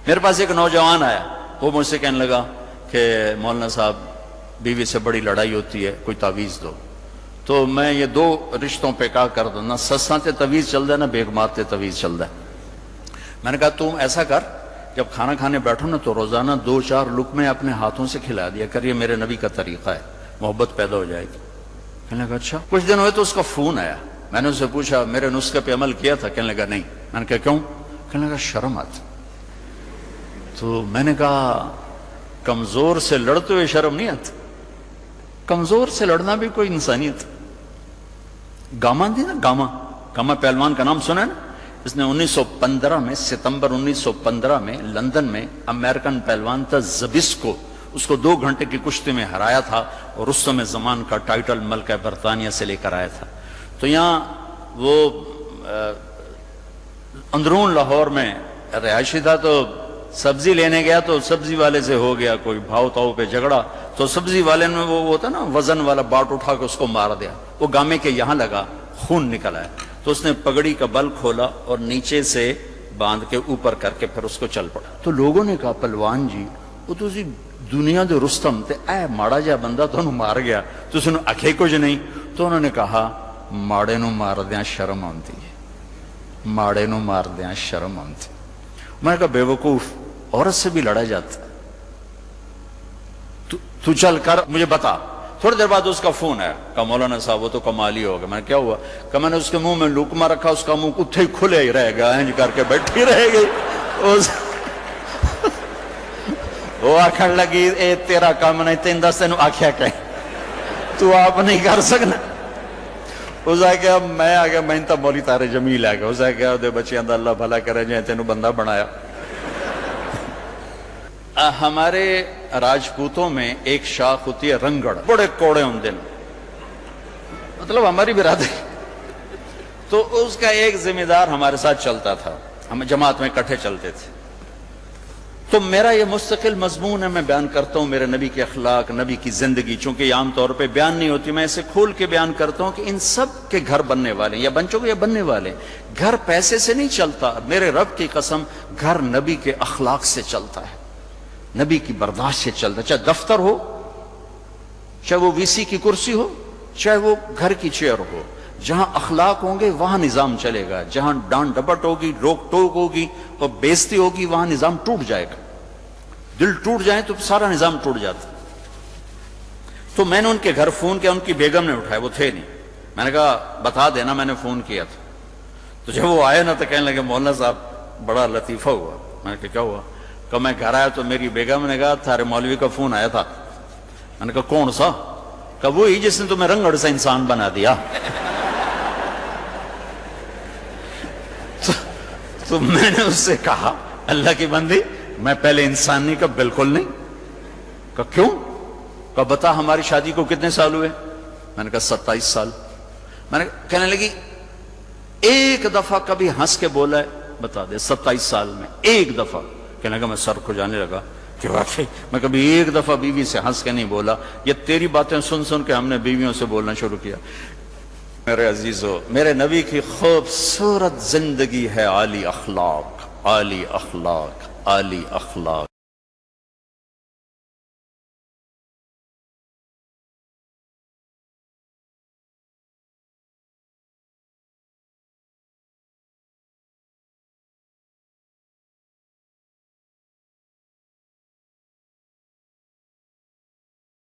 میرے پاس ایک نوجوان آیا، وہ مجھ سے کہنے لگا کہ مولانا صاحب بیوی سے بڑی لڑائی ہوتی ہے، کوئی تعویذ دو۔ تو میں یہ دو رشتوں پہ کہا کر دوں، نہ سساں تے تعویذ چل ہے نہ بیگمات تے تعویذ چل ہے۔ میں نے کہا تم ایسا کر، جب کھانا کھانے بیٹھو نا تو روزانہ 2-4 لقمے اپنے ہاتھوں سے کھلا دیا کر، یہ میرے نبی کا طریقہ ہے، محبت پیدا ہو جائے گی۔ کہنے لگا اچھا۔ کچھ دن ہوئے تو اس کا فون آیا، میں نے اس سے پوچھا میرے نسخے پہ عمل کیا تھا؟ کہنے لگا نہیں۔ میں نے کہا کیوں؟ کہنے لگا شرم آتی۔ تو میں نے کہا کمزور سے لڑتے ہوئے شرم نہیں آتی؟ کمزور سے لڑنا بھی کوئی انسانیت۔ گاما تھی نا، گاما پہلوان کا نام سنا ہے نا؟ اس نے 1915 میں، ستمبر 1915 میں لندن میں امریکن پہلوان تھا زبسکو، اس کو 2 گھنٹے کی کشتی میں ہرایا تھا اور رستم زمان کا ٹائٹل ملکہ برطانیہ سے لے کر آیا تھا۔ تو یہاں وہ اندرون لاہور میں رہائشی تھا، تو سبزی لینے گیا تو سبزی والے سے ہو گیا کوئی بھاؤ تاؤ پہ جھگڑا، تو سبزی والے نے وہ ہوتا نا وزن والا باٹ اٹھا کے اس کو مار دیا، وہ گامے کے یہاں لگا، خون نکل آیا۔ تو اس نے پگڑی کا بل کھولا اور نیچے سے باندھ کے اوپر کر کے پھر اس کو چل پڑا۔ تو لوگوں نے کہا پہلوان جی وہ تو دنیا دے رستم تے اے ماڑا جا بندہ تو مار گیا، تو اس نے آکھے کچھ نہیں۔ تو انہوں نے کہا ماڑے نو مار دیاں شرم آتی ہے، ماڑے نو مار دیاں شرم آتی۔ میں نے کہا بے وقوف، عورت سے بھی لڑا جاتا ہے، تو چل کر مجھے بتا۔ تھوڑی دیر بعد اس کا فون آیا، کہا مولانا صاحب وہ تو کمال ہی ہوگا۔ میں نے کیا ہوا؟ کہ میں نے اس کے منہ میں لقمہ رکھا، اس کا منہ اتھے ہی کھلے ہی رہ گیا، انج کر کے بیٹھی رہ گئی۔ وہ آکھن لگی اے تیرا کام نہیں، تین دس تینوں آکھیا کہ تو آپ نہیں کر سکنا۔ اس نے کہا میں آ گیا، میں انتا مولی تارے جمیل آ گیا۔ اس نے کہا دے بچے اندر اللہ بھلا کرے جائیں تینوں بندہ بنایا۔ ہمارے راجپوتوں میں ایک شاخ ہوتی ہے رنگڑ، بڑے کوڑے ہوندے ہیں، مطلب ہماری برادری۔ تو اس کا ایک ذمہ دار ہمارے ساتھ چلتا تھا، ہم جماعت میں اکٹھے چلتے تھے۔ تو میرا یہ مستقل مضمون ہے، میں بیان کرتا ہوں میرے نبی کے اخلاق، نبی کی زندگی، چونکہ یہ عام طور پہ بیان نہیں ہوتی، میں اسے کھول کے بیان کرتا ہوں کہ ان سب کے گھر بننے والے ہیں، یا بن چکے یا بننے والے۔ گھر پیسے سے نہیں چلتا، میرے رب کی قسم، گھر نبی کے اخلاق سے چلتا ہے، نبی کی برداشت سے چلتا ہے۔ چاہے دفتر ہو، چاہے وہ وی سی کی کرسی ہو، چاہے وہ گھر کی چیئر ہو، جہاں اخلاق ہوں گے وہاں نظام چلے گا۔ جہاں ڈانٹ ڈپٹ ہوگی، روک ٹوک ہوگی اور بےزتی ہوگی، وہاں نظام ٹوٹ جائے گا۔ دل ٹوٹ جائے تو سارا نظام ٹوٹ جاتا۔ تو میں نے ان کے گھر فون کیا، ان کی بیگم نے اٹھایا، وہ تھے نہیں۔ میں نے کہا بتا دینا میں نے فون کیا تھا۔ تو جب وہ آئے نا تو کہنے لگے مولانا صاحب بڑا لطیفہ ہوا۔ میں نے کہا کیا ہوا؟ کہ میں گھر آیا تو میری بیگم نے کہا تھارے مولوی کا فون آیا تھا۔ میں نے کہا کون سا؟ کہ وہی جس نے تمہیں رنگڑ سے انسان بنا دیا۔ تو میں نے اس سے کہا اللہ کی بندی میں پہلے انسان نہیں، کہا بالکل نہیں۔ کہا کیوں؟ کہا بتا ہماری شادی کو کتنے سال ہوئے؟ میں نے کہا 27 سال۔ میں نے کہنے لگی ایک دفعہ کبھی ہنس کے بولا ہے؟ بتا دے 27 سال میں ایک دفعہ۔ کہنے لگا میں سر کھجانے لگا کہ واقعی میں کبھی ایک دفعہ بیوی سے ہنس کے نہیں بولا، یہ تیری باتیں سن سن کے ہم نے بیویوں سے بولنا شروع کیا۔ میرے عزیزو، میرے نبی کی خوبصورت زندگی ہے عالی اخلاق، عالی اخلاق، عالی اخلاق۔